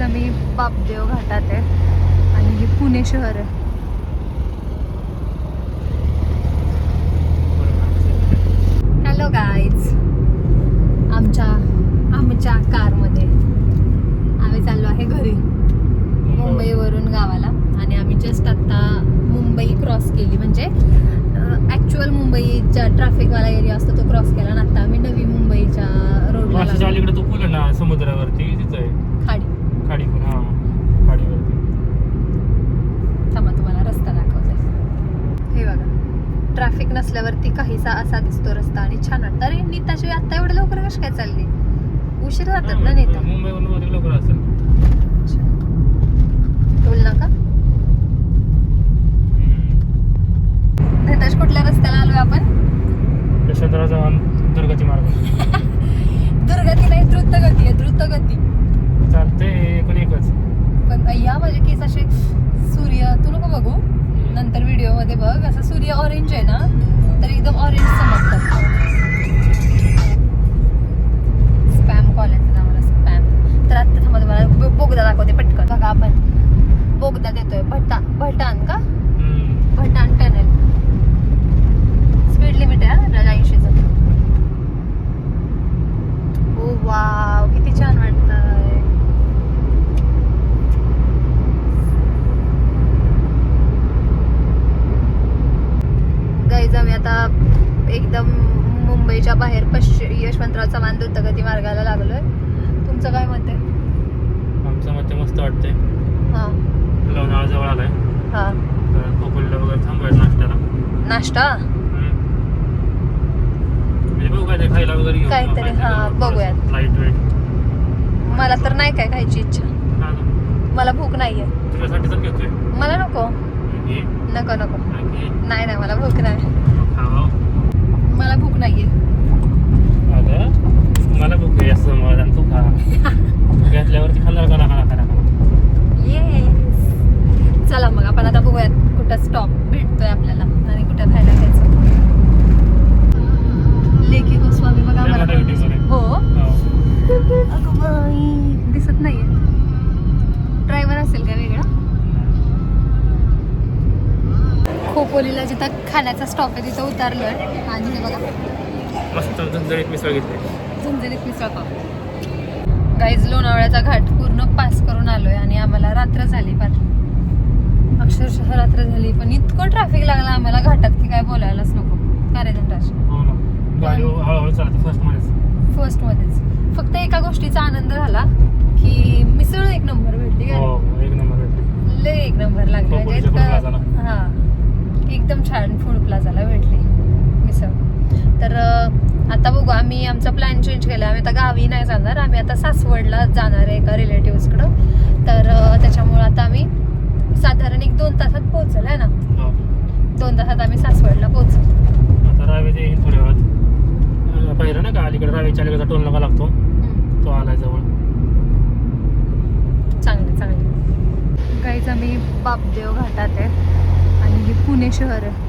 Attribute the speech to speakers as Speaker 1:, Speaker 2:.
Speaker 1: Guys आम्ही बापदेव घाटात आहे आणि हे पुणे शहर आहे. हॅलो गाईज, आमच्या कारमध्ये आम्ही चाललो आहे घरी मुंबईवरून गावाला. आणि आम्ही जस्ट आता मुंबई क्रॉस केली, म्हणजे ॲक्च्युअल मुंबईच्या ट्रॅफिकवाला एरिया असतो तो क्रॉस केला. आणि आता आम्ही नवी मुंबईच्या रोडला
Speaker 2: अलीकडे तो पूल आहे ना समुद्रावरती, तिथं आहे खाडी पण. हा, खाडीवरती.
Speaker 1: थांबा, तुम्हाला रस्ता दाखवते. हे बघा, ट्रॅफिक नसल्यावरती काहीसा असा दिसतो रस्ता आणि छान वाटतं. अरे नीताची आता एवढं लवकर कशी काय चालली? उशीर जातात ना नीता.
Speaker 2: मुंबईवरून लवकर असेल.
Speaker 1: टोल नाका. नीताच कुठल्या रस्त्याला आलोय आपण?
Speaker 2: यशवंतराव दुर्गती मार्ग.
Speaker 1: दुर्गती नाही, द्रुतगती आहे. द्रुतगती
Speaker 2: चालते एकूण एकच.
Speaker 1: पण या माझे केस असे सूर्य, तू नको बघू, नंतर व्हिडिओ मध्ये बघ. असं सूर्य ऑरेंज आहे ना, तर एकदम ऑरेंज चमकतात. स्पॅम कॉल येतात आम्हाला, स्पॅम. तर आता थांबा, तुम्हाला बोगदा दाखवते पटकन. बघा, आपण बोगदा देतोय. भटान का? भटान टनेल. स्पीड लिमिट आहे 80चं. ओ वाव, किती छान वाटतंय. गाईज आम्ही आता एकदम मुंबईच्या बाहेर यशवंतराव चव्हाण द्रुतगती मार्गाला लागलोय. तुमचं काय मत आहे?
Speaker 2: आमचं मत मस्त वाटतंय.
Speaker 1: हा,
Speaker 2: लोणावळा जवळ आलाय.
Speaker 1: हा,
Speaker 2: कोकणला वगैरे थांबवायचं नाश्त्याला.
Speaker 1: नाश्ता
Speaker 2: म्हणजे बघू काय खायला वगैरे घेऊ.
Speaker 1: काहीतरी, हा, बघूयात.
Speaker 2: Light weight.
Speaker 1: मला तर नाही काय खायची इच्छा. मला भूक नाहीये.
Speaker 2: तुझ्यासाठी तर घेतोय.
Speaker 1: मला नको नको नको. नाही नाही, मला भूक नाही. मला भूक नाहीये.
Speaker 2: मला भूक आहे असं मला, तू खा. घेतल्यावरती खाल्ला करा करा करा.
Speaker 1: येस, चला मग आपण आता बघूयात कुठं स्टॉप भेटतोय आपल्याला आणि कुठं खायला घ्यायचं. लेकी गोस्वामी बघा मला. हो, अगं बाई, दिसत नाहीये. ड्रायव्हर असेल का वेगळा? खोपोलीला जिथं खाण्याचा स्टॉप आहे तिथं उतरलोय. आणि हे बघा,
Speaker 2: मस्त झणझणीत मिसळ घेतली.
Speaker 1: झणझणीत मिसळ पाव. गाईज लोणावळ्याचा घाट पूर्ण पास करून आलोय आणि आम्हाला रात्र झाली. अक्षरशः रात्र झाली, पण इतकं ट्रॅफिक लागला आम्हाला घाटात की काय बोलायलाच नको. कार्यजनराज
Speaker 2: हो ना, गाडी हळूहळू चालते. फर्स्ट मध्येच
Speaker 1: फक्त एका गोष्टीचा आनंद झाला की मिसळ एक नंबर भेटली.
Speaker 2: एक नंबर भेटली.
Speaker 1: लय एक नंबर लागली. म्हणजे हा, एकदम छान फूड प्लाझाला भेटली मिसळ. तर आता बघू, आम्ही आमचा प्लॅन चेंज केला. आम्ही आता गावी नाही जाणार, आम्ही आता सासवडला जाणार आहे एका रिलेटिव्हकडं. तर त्याच्यामुळे आता आम्ही साधारण 1-2 तासात पोहोचल आहे ना. 2 तासात आम्ही सासवडला पोहोचू.
Speaker 2: आता रावेचे येईल थोड्या वेळात. पहिलं ना का अलीकडे रावेच्या अलीकडचा टोल नाका लागतो, तो आलाय जवळ.
Speaker 1: चांगले गाईज आम्ही बापदेव घाटात आहे आणि हे पुणे शहर आहे.